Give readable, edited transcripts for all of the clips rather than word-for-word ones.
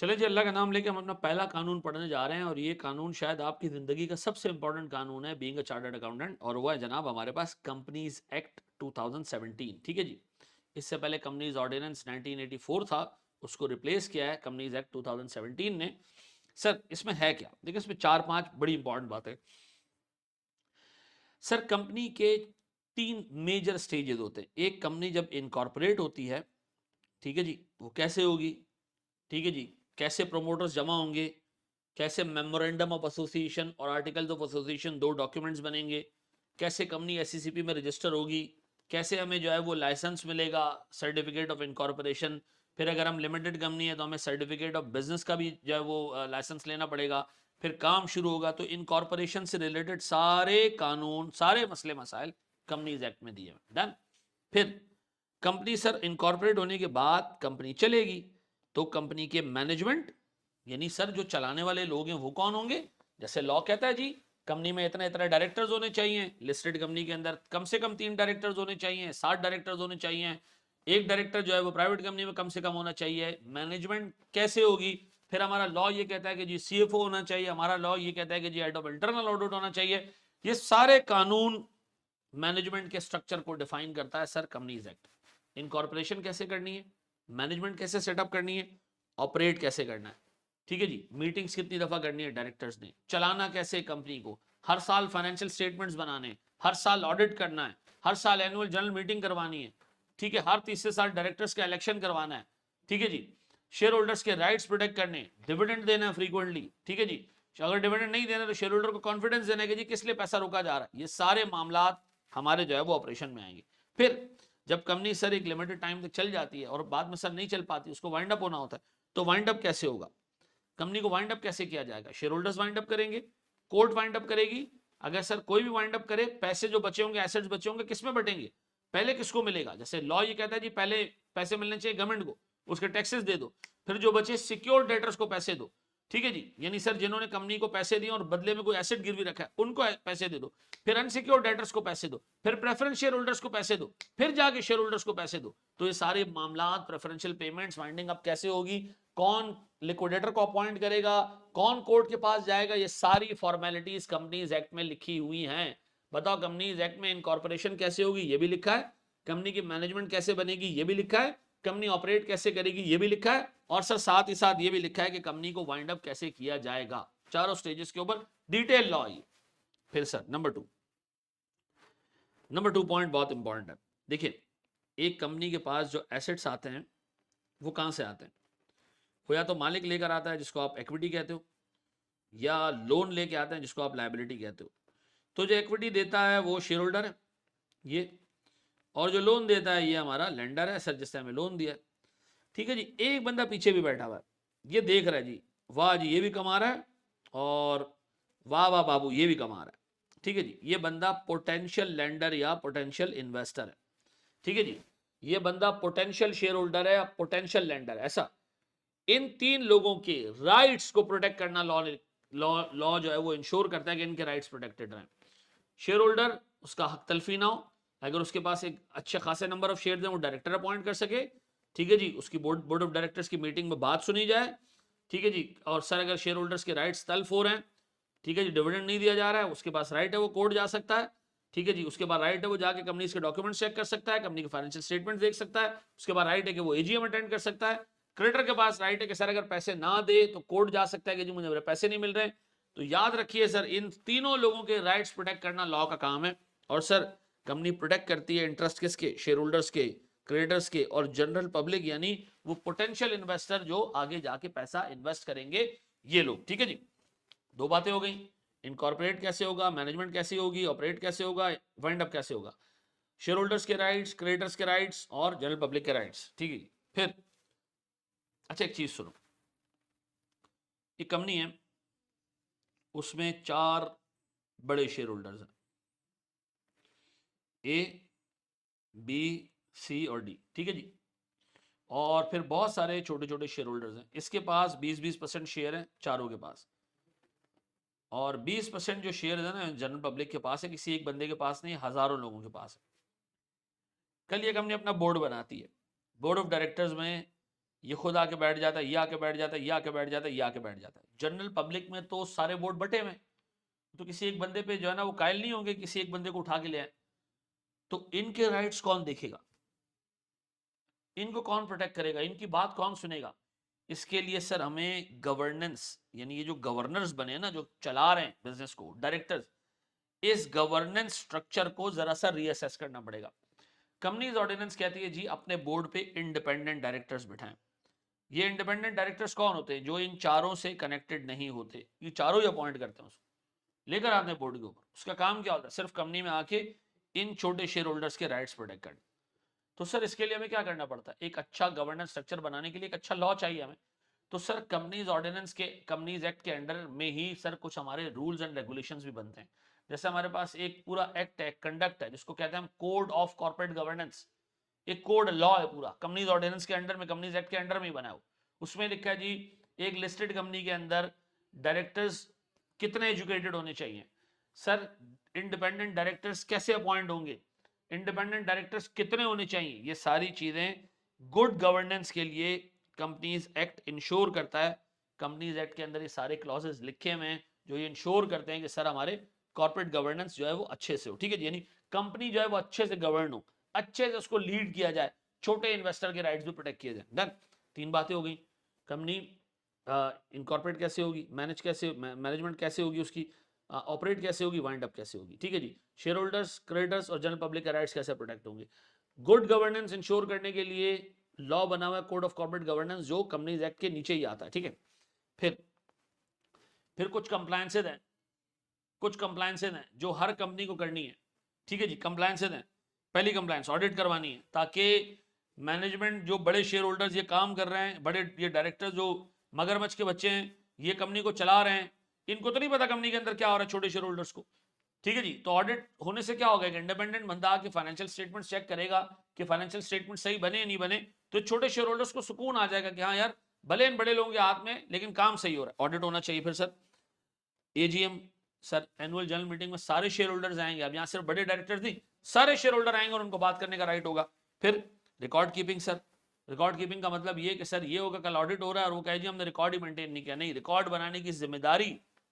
चले जी, अल्लाह का नाम लेके हम अपना पहला कानून पढ़ने जा रहे हैं और ये कानून शायद आपकी ज़िंदगी का सबसे इंपॉर्टेंट कानून है बीइंग अ चार्टर्ड अकाउंटेंट, और वो है जनाब हमारे पास कंपनीज एक्ट 2017। ठीक है जी। इससे पहले कंपनीज ऑर्डिनेंस 1984 था, उसको रिप्लेस किया है कंपनीज एक्ट 2017 ने। सर इसमें है क्या, देखिए इसमें चार पांच बड़ी इंपॉर्टेंट बातें। सर कंपनी के तीन मेजर स्टेजेस होते हैं। एक, कंपनी जब इनकॉर्पोरेट होती है, ठीक है जी, वो कैसे होगी, ठीक है जी, कैसे प्रोमोटर्स जमा होंगे, कैसे मेमोरेंडम ऑफ एसोसिएशन और आर्टिकल्स ऑफ एसोसिएशन दो डॉक्यूमेंट्स बनेंगे, कैसे कंपनी एससीसीपी में रजिस्टर होगी, कैसे हमें जो है वो लाइसेंस मिलेगा, सर्टिफिकेट ऑफ इनकॉर्पोरेशन। फिर अगर हम लिमिटेड कंपनी है तो हमें सर्टिफिकेट ऑफ बिजनेस का भी जो है वो लाइसेंस लेना पड़ेगा। फिर काम शुरू होगा। तो इनकॉर्पोरेशन से रिलेटेड सारे कानून, सारे मसले मसाइल कंपनीज एक्ट में दिए हैं। डन। फिर कंपनी सर इनकॉर्पोरेट होने के बाद कंपनी चलेगी, तो कंपनी के मैनेजमेंट यानी सर जो चलाने वाले लोग हैं वो कौन होंगे। जैसे लॉ कहता है जी, कंपनी में इतना इतना डायरेक्टर्स होने चाहिए, लिस्टेड कंपनी के अंदर कम से कम 3 डायरेक्टर्स होने चाहिए, 60 डायरेक्टर्स होने चाहिए, एक डायरेक्टर जो है वो प्राइवेट कंपनी में कम से कम होना चाहिए। मैनेजमेंट कैसे होगी, फिर हमारा लॉ ये कहता है कि जी सीएफओ होना चाहिए, हमारा लॉ ये कहता है कि जी हेड ऑफ इंटरनल ऑडिट होना चाहिए। ये सारे कानून मैनेजमेंट के स्ट्रक्चर को डिफाइन करता है सर कंपनीज एक्ट। इनकॉर्पोरेशन कैसे करनी है, मैनेजमेंट कैसे सेटअप करनी है, ऑपरेट कैसे करना है, ठीक है जी, मीटिंग्स कितनी दफा करनी है डायरेक्टर्स ने, चलाना कैसे कंपनी को, हर साल फाइनेंशियल स्टेटमेंट्स बनाने, हर साल ऑडिट करना है, हर साल एनुअल जनरल मीटिंग करवानी है, ठीक है, हर तीसरे साल डायरेक्टर्स का इलेक्शन करवाना है, ठीक है जी, शेयर होल्डर्स के राइट्स प्रोटेक्ट करने, डिविडेंड देना है फ्रीक्वेंटली, ठीक है जी, अगर डिविडेंड नहीं देना तो शेयर होल्डर को कॉन्फिडेंस देना कि जी किस लिए पैसा रोका जा रहा है। ये सारे मामला हमारे जो है वो ऑपरेशन में आएंगे। फिर जब कंपनी सर एक लिमिटेड टाइम तक चल जाती है और बाद में सर नहीं चल पाती, उसको वाइंड अप होना होता है, तो वाइंड अप कैसे होगा, कंपनी को वाइंड अप कैसे किया जाएगा, शेयर होल्डर्स वाइंड अप करेंगे, कोर्ट वाइंड अप करेगी। अगर सर कोई भी वाइंड अप करे, पैसे जो बचे होंगे, एसेट्स बचे होंगे, किसमें बटेंगे, पहले किसको मिलेगा। जैसे लॉ ये कहता है जी पहले पैसे मिलने चाहिए गवर्नमेंट को, उसके टैक्सेस दे दो, फिर जो बचे सिक्योर डेटर्स को पैसे दो, ठीक है जी, यानी सर जिन्होंने कंपनी को पैसे दिए और बदले में कोई एसेट गिरवी रखा है उनको पैसे दे दो, फिर अनसिक्योर डेटर्स को पैसे दो, फिर प्रेफरेंस शेयर होल्डर्स को पैसे दो, फिर जाके शेयर होल्डर्स को पैसे दो। तो ये सारे मामला प्रेफरेंशियल पेमेंट्स वाइंडिंग अप कैसे होगी, कौन लिक्विडेटर को अपॉइंट करेगा, कौन कोर्ट के पास जाएगा, ये सारी फॉर्मेलिटीज कंपनीज एक्ट में लिखी हुई हैं। बताओ कंपनीज एक्ट में इनकॉर्पोरेशन कैसे होगी, ये भी लिखा है, कंपनी की मैनेजमेंट कैसे बनेगी ये भी लिखा है, कंपनी ऑपरेट कैसे करेगी ये भी लिखा है, और सर साथ ही साथ ये भी लिखा है कि कंपनी को वाइंड अप कैसे किया जाएगा। चारों स्टेजेस के ऊपर डिटेल लॉ ये। फिर सर नंबर टू पॉइंट बहुत इंपॉर्टेंट है। देखिए, एक कंपनी के पास जो एसेट्स आते हैं वो कहां से आते हैं, वो या तो मालिक लेकर आता है जिसको आप इक्विटी कहते हो, या लोन लेके आते हैं जिसको आप लायबिलिटी कहते हो। तो जो इक्विटी देता है वो शेयर होल्डर है ये, और जो लोन देता है ये हमारा लेंडर है, सर जिसने हमें लोन दिया है। ठीक है जी। एक बंदा पीछे भी बैठा हुआ है, ये देख रहा है जी, वाह जी ये भी कमा रहा है, और वाह वाह बाबू ये भी कमा रहा है। ठीक है जी, ये बंदा पोटेंशियल लेंडर या पोटेंशियल इन्वेस्टर है। ठीक है जी, ये बंदा पोटेंशियल शेयर होल्डर है या पोटेंशियल लेंडर है। ऐसा इन तीन लोगों के राइट्स को प्रोटेक्ट करना लॉ लॉ लॉ जो है वो इंश्योर करता है कि इनके राइट्स प्रोटेक्टेड रहें। शेयर होल्डर उसका हक तलफी ना हो, अगर उसके पास एक अच्छे खासे नंबर ऑफ शेयर हैं वो डायरेक्टर अपॉइंट कर सके, ठीक है जी, उसकी बोर्ड ऑफ डायरेक्टर्स की मीटिंग में बात सुनी जाए, ठीक है जी। और सर अगर शेयर होल्डर्स के राइट्स तल्फ हो रहे हैं, ठीक है जी, डिविडेंड नहीं दिया जा रहा है, उसके पास राइट है वो कोर्ट जा सकता है, ठीक है जी, उसके बाद राइट है वो जाके कंपनी के डॉक्यूमेंट चेक कर सकता है, कंपनी के फाइनेंशियल स्टेटमेंट देख सकता है, उसके बाद राइट है कि वो एजीएम अटेंड कर सकता है। क्रेडिटर के पास राइट है कि सर अगर पैसे ना दे तो कोर्ट जा सकता है कि जी मुझे मेरे पैसे नहीं मिल रहे। तो याद रखिए सर, इन तीनों लोगों के राइट्स प्रोटेक्ट करना लॉ का काम है। और सर कंपनी प्रोटेक्ट करती है इंटरेस्ट किसके, शेयर होल्डर्स के, क्रेडिटर्स के, और जनरल पब्लिक यानी वो पोटेंशियल इन्वेस्टर जो आगे जाके पैसा इन्वेस्ट करेंगे, ये लोग। ठीक है जी, दो बातें हो गई, इनकॉर्पोरेट कैसे होगा, मैनेजमेंट कैसे होगी, ऑपरेट कैसे होगा, वाइंड अप कैसे होगा, शेयर होल्डर्स के राइट्स, क्रेडिटर्स के राइट्स और जनरल पब्लिक के राइट्स। ठीक है जी। फिर अच्छा एक चीज सुनो, ये कंपनी है, उसमें चार बड़े शेयर होल्डर्स हैं, ए बी सी और डी, ठीक है जी, और फिर बहुत सारे छोटे छोटे शेयर होल्डर्स हैं। इसके पास 20-20% शेयर हैं चारों के पास, और 20% जो शेयर है ना जनरल पब्लिक के पास है, किसी एक बंदे के पास नहीं, हजारों लोगों के पास है। कल ये कंपनी अपना बोर्ड बनाती है, बोर्ड ऑफ डायरेक्टर्स में ये खुद आके बैठ जाता है, ये आके बैठ जाता है, ये आके बैठ जाता है, ये आके बैठ जाता है। जनरल पब्लिक में तो सारे बोर्ड बटे हुए, तो किसी एक बंदे पे जो है ना वो कायल नहीं होंगे, किसी एक बंदे को उठा के ले आए। तो इनके राइट्स कौन देखेगा, इनको कौन प्रोटेक्ट करेगा, इनकी बात कौन सुनेगा? इसके लिए सर हमें गवर्नेंस, यानी ये जो गवर्नर्स बने ना, जो चला रहे हैं बिजनेस को, डायरेक्टर्स, इस गवर्नेंस स्ट्रक्चर को जरा सा रीअसेस करना पड़ेगा। कंपनीज ऑर्डिनेंस कहती है जी अपने बोर्ड पे इंडिपेंडेंट डायरेक्टर्स बिठाएं। ये इंडिपेंडेंट डायरेक्टर्स कौन होते हैं? जो इन चारों से कनेक्टेड नहीं होते, ये चारों ही अपॉइंट करते हैं उसको, लेकर आते हैं बोर्ड के ऊपर। उसका काम क्या होता है? सिर्फ कंपनी में आके इन छोटे शेयर होल्डर्स के राइट्स प्रोटेक्ट करने। तो सर इसके लिए हमें क्या करना पड़ता है? एक अच्छा गवर्नेंस स्ट्रक्चर बनाने के लिए एक अच्छा लॉ चाहिए हमें। तो सर कंपनीज ऑर्डिनेंस के, कंपनीज एक्ट के अंडर में ही सर कुछ हमारे रूल्स एंड रेगुलेशंस भी बनते हैं। जैसे हमारे पास एक पूरा एक्ट है, कंडक्ट है, जिसको कहते हैं हम कोड ऑफ कॉर्पोरेट गवर्नेंस। एक कोड लॉ है पूरा, कंपनीज ऑर्डिनेंस के अंडर में, कंपनीज एक्ट के अंडर में ही बना हो। उसमें लिखा है जी एक लिस्टेड कंपनी के अंदर डायरेक्टर्स कितने एजुकेटेड होने चाहिए, सर इंडिपेंडेंट डायरेक्टर्स कैसे अपॉइंट होंगे, इंडिपेंडेंट डायरेक्टर्स कितने होने चाहिए, ये सारी चीजें गुड गवर्नेंस के लिए कंपनीज एक्ट इंश्योर करता है। कंपनीज एक्ट के अंदर ये सारे क्लॉजेस लिखे हुए हैं जो ये इंश्योर करते हैं कि सर हमारे कॉर्पोरेट गवर्नेंस जो है वो अच्छे से हो, ठीक है जी, यानी कंपनी जो है वो अच्छे से गवर्न हो, अच्छे से उसको लीड किया जाए, छोटे इन्वेस्टर के राइट्स भी प्रोटेक्ट किए जाए। डन, तीन बातें हो गई। कंपनी इनकॉर्पोरेट कैसे होगी, मैनेज कैसे, मैनेजमेंट कैसे होगी उसकी, ऑपरेट कैसे होगी, वाइंड अप कैसे होगी, ठीक है जी। शेयर होल्डर्स, क्रेडिटर्स और जनरल पब्लिक के राइट्स कैसे प्रोटेक्ट होंगे। गुड गवर्नेंस इंश्योर करने के लिए लॉ बना हुआ है कोड ऑफ कॉर्पोरेट गवर्नेंस, जो कंपनीज एक्ट के नीचे ही आता है, ठीक है। फिर कुछ कंप्लायंसेज हैं, कुछ कंप्लायंसेज हैं जो हर कंपनी को करनी है, ठीक है जी। कंप्लायंसेज हैं, पहली कंप्लायंस ऑडिट करवानी है, ताकि मैनेजमेंट, जो बड़े शेयर होल्डर्स ये काम कर रहे हैं, बड़े ये डायरेक्टर जो मगरमच्छ के बच्चे हैं, ये कंपनी को चला रहे हैं, इनको तो नहीं पता कंपनी के अंदर क्या हो रहा है छोटे शेयर होल्डर्स को, ठीक है जी। तो ऑडिट होने से क्या होगा, एक इंडिपेंडेंट बंदा आके फाइनेंशियल स्टेटमेंट चेक करेगा कि फाइनेंशियल स्टेटमेंट सही बने या नहीं बने, तो छोटे शेयर होल्डर्स को सुकून आ जाएगा कि हाँ यार भले इन बड़े लोगों के हाथ में लेकिन काम सही हो रहा है। ऑडिट होना चाहिए। फिर sir AGM, sir annual general meeting में सारे शेयर होल्डर्स आएंगे, अब यहाँ सिर्फ बड़े डायरेक्टर्स नहीं, सारे शेयर होल्डर आएंगे और उनको बात करने का राइट होगा। फिर record keeping, sir record keeping का मतलब ये कि सर ये होगा कल ऑडिट हो रहा है और वो कहे जी हमने रिकॉर्ड ही मेंटेन नहीं किया, नहीं, रिकॉर्ड बनाने की जिम्मेदारी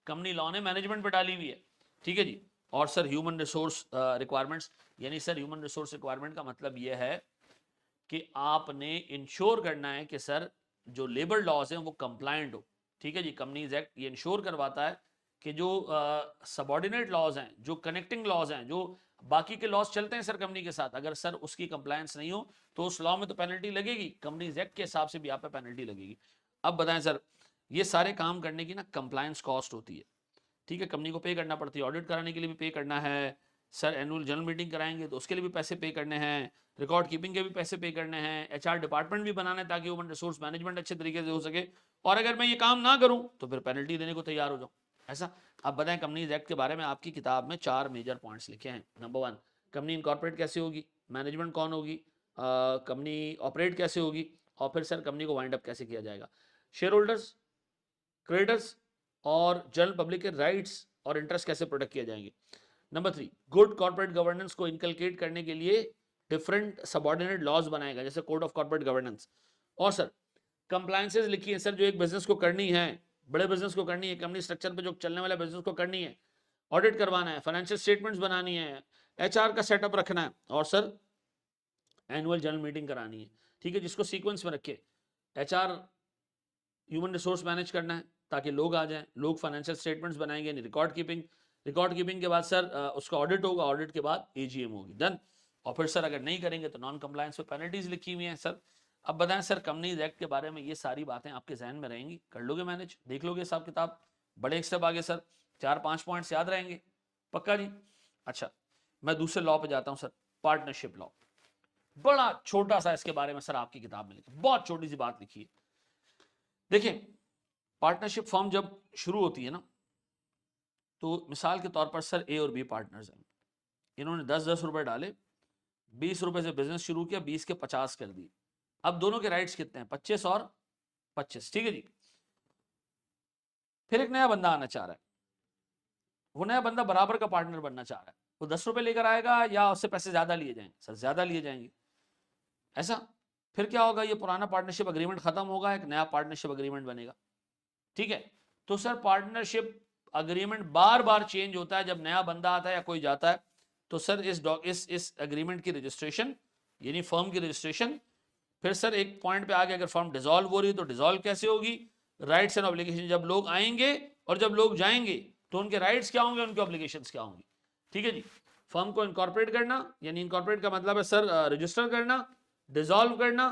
कंपनी लॉ ने मैनेजमेंट पर डाली हुई है, ठीक है जी। और सर ह्यूमन रिसोर्स रिक्वायरमेंट्स, यानी सर ह्यूमन रिसोर्स रिक्वायरमेंट का मतलब ये है कि आपने इंश्योर करना है कि सर जो लेबर लॉज हैं वो कंप्लायंट हो, ठीक है जी। कंपनीज एक्ट ये इंश्योर करवाता है कि जो सबॉर्डिनेट लॉज हैं, जो कनेक्टिंग लॉज हैं, जो बाकी के लॉज चलते हैं सर कंपनी के साथ, अगर सर उसकी कंप्लायंस नहीं हो तो उस लॉ में तो पेनल्टी लगेगी, कंपनीज एक्ट के हिसाब से भी आप पे पेनल्टी लगेगी। अब बताएं सर, ये सारे काम करने की ना कंप्लायंस कॉस्ट होती है, ठीक है, कंपनी को पे करना पड़ती है। ऑडिट कराने के लिए भी पे करना है सर, एनुअल जनरल मीटिंग कराएंगे तो उसके लिए भी पैसे पे करने हैं, रिकॉर्ड कीपिंग के भी पैसे पे करने हैं, एचआर डिपार्टमेंट भी बनाना है ताकि ह्यूमन रिसोर्स मैनेजमेंट अच्छे तरीके से हो सके, और अगर मैं ये काम ना करूं तो फिर पेनल्टी देने को तैयार हो जाऊं, ऐसा। अब बताएं कंपनीज एक्ट के बारे में आपकी किताब में 4 मेजर पॉइंट्स लिखे हैं। नंबर 1, कंपनी इनकॉर्पोरेट कैसे होगी, मैनेजमेंट कौन होगी, कंपनी ऑपरेट कैसे होगी, और फिर सर कंपनी को वाइंड अप कैसे किया जाएगा। शेयर होल्डर्स, क्रेडिटर्स और जनरल पब्लिक के राइट्स और इंटरेस्ट कैसे प्रोटेक्ट किए जाएंगे। नंबर 3, गुड कॉर्पोरेट गवर्नेंस को इनकलकेट करने के लिए डिफरेंट सबऑर्डिनेट लॉज बनाएगा, जैसे कोड ऑफ कॉर्पोरेट गवर्नेंस। और सर कंप्लायंसेस लिखी है सर, जो एक बिजनेस को करनी है, बड़े बिजनेस को करनी है, कंपनी स्ट्रक्चर पे जो चलने वाला बिजनेस को करनी है, ऑडिट करवाना है, फाइनेंशियल स्टेटमेंट्स बनानी है, एचआर का सेटअप रखना है, और सर एनुअल जनरल मीटिंग करानी है, ठीक है, जिसको सीक्वेंस में रखे। एचआर ह्यूमन रिसोर्स मैनेज करना है ताकि लोग आ जाएं, लोग फाइनेंशियल स्टेटमेंट्स बनाएंगे, रिकॉर्ड कीपिंग, रिकॉर्ड कीपिंग के बाद सर उसका ऑडिट होगा, ऑडिट के बाद एजीएम होगी, डन। और फिर सर अगर नहीं करेंगे तो नॉन कंप्लायंस पे पेनल्टीज लिखी हुई हैं सर। अब बताएं सर कंपनीज एक्ट के बारे में ये सारी बातें आपके जहन में रहेंगी, कर लोगे मैनेज, देख लोगे हिसाब किताब, बड़े एक स्टेप आगे सर, 4-5 पॉइंट्स याद रहेंगे, पक्का जी। अच्छा, मैं दूसरे लॉ पे जाता हूँ सर, पार्टनरशिप लॉ। बड़ा छोटा सा इसके बारे में सर आपकी किताब में लिखा, बहुत छोटी सी बात लिखी है। देखिए पार्टनरशिप फॉर्म जब शुरू होती है ना, तो मिसाल के तौर पर सर ए और बी पार्टनर्स हैं, इन्होंने 10-10 रुपए डाले, 20 रुपए से बिजनेस शुरू किया, 20 के 50 कर दिए। अब दोनों के राइट्स कितने हैं? 25 और 25, ठीक है जी। फिर एक नया बंदा आना चाह रहा है, वो नया बंदा बराबर का पार्टनर बनना चाह रहा है, वो 10 रुपए लेकर आएगा या उससे पैसे ज्यादा लिए जाएंगे? सर ज्यादा लिए जाएंगे, ऐसा। फिर क्या होगा, ये पुराना पार्टनरशिप अग्रीमेंट खत्म होगा, एक नया पार्टनरशिप अग्रीमेंट बनेगा। ठीक है, तो सर पार्टनरशिप अग्रीमेंट बार बार चेंज होता है, जब नया बंदा आता है या कोई जाता है, तो सर इस एग्रीमेंट की रजिस्ट्रेशन यानी फर्म की रजिस्ट्रेशन, फिर सर एक पॉइंट पे आगे अगर फर्म डिसॉल्व हो रही है तो डिसॉल्व कैसे होगी, राइट्स एंड ऑब्लिगेशन, जब लोग आएंगे और जब लोग जाएंगे तो उनके राइट्स क्या होंगे, उनके ऑब्लिगेशंस क्या होंगी। ठीक है जी, फर्म को इनकॉर्पोरेट करना, यानी इनकॉर्पोरेट का मतलब है सर रजिस्टर करना, डिसॉल्व करना,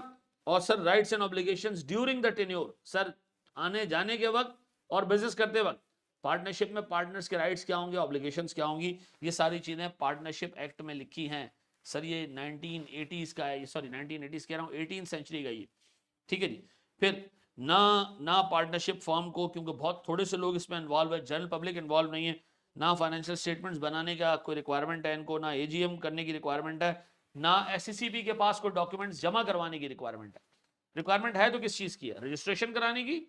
और sir rights and obligations during the tenure, sir आने जाने के वक्त और बिजनेस करते वक्त पार्टनरशिप में पार्टनर्स के राइट्स क्या होंगे, ऑब्लिगेशंस क्या होंगी, ये सारी चीजें पार्टनरशिप एक्ट में लिखी हैं। सर ये 1980s का है, सॉरी 1980s कह रहा हूँ, 18th सेंचुरी का ये। ठीक है जी, फिर ना पार्टनरशिप फर्म को, क्योंकि बहुत थोड़े से लोग इसमें इन्वॉल्व है, जनरल पब्लिक इन्वॉल्व नहीं है, ना फाइनेंशियल स्टेटमेंट्स बनाने का कोई रिक्वायरमेंट है इनको, ना एजीएम करने की रिक्वायरमेंट है, ना एससीसीबी के पास कोई डॉक्यूमेंट्स जमा करवाने की रिक्वायरमेंट है। रिक्वायरमेंट है तो किस चीज की है, रजिस्ट्रेशन कराने की,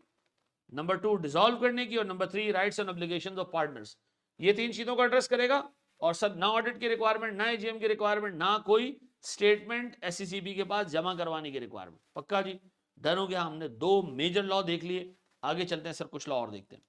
नंबर 2 डिसॉल्व करने की, और number 3 rights and obligations of partners. ये 3 चीजों को एड्रेस करेगा। और सर ना ऑडिट की रिक्वायरमेंट, ना एजीएम की रिक्वायरमेंट, ना कोई स्टेटमेंट एससीसीबी के पास जमा करवाने की रिक्वायरमेंट। पक्का जी, डन हो गया, हमने 2 मेजर लॉ देख लिए, आगे चलते हैं सर, कुछ लॉ और देखते हैं।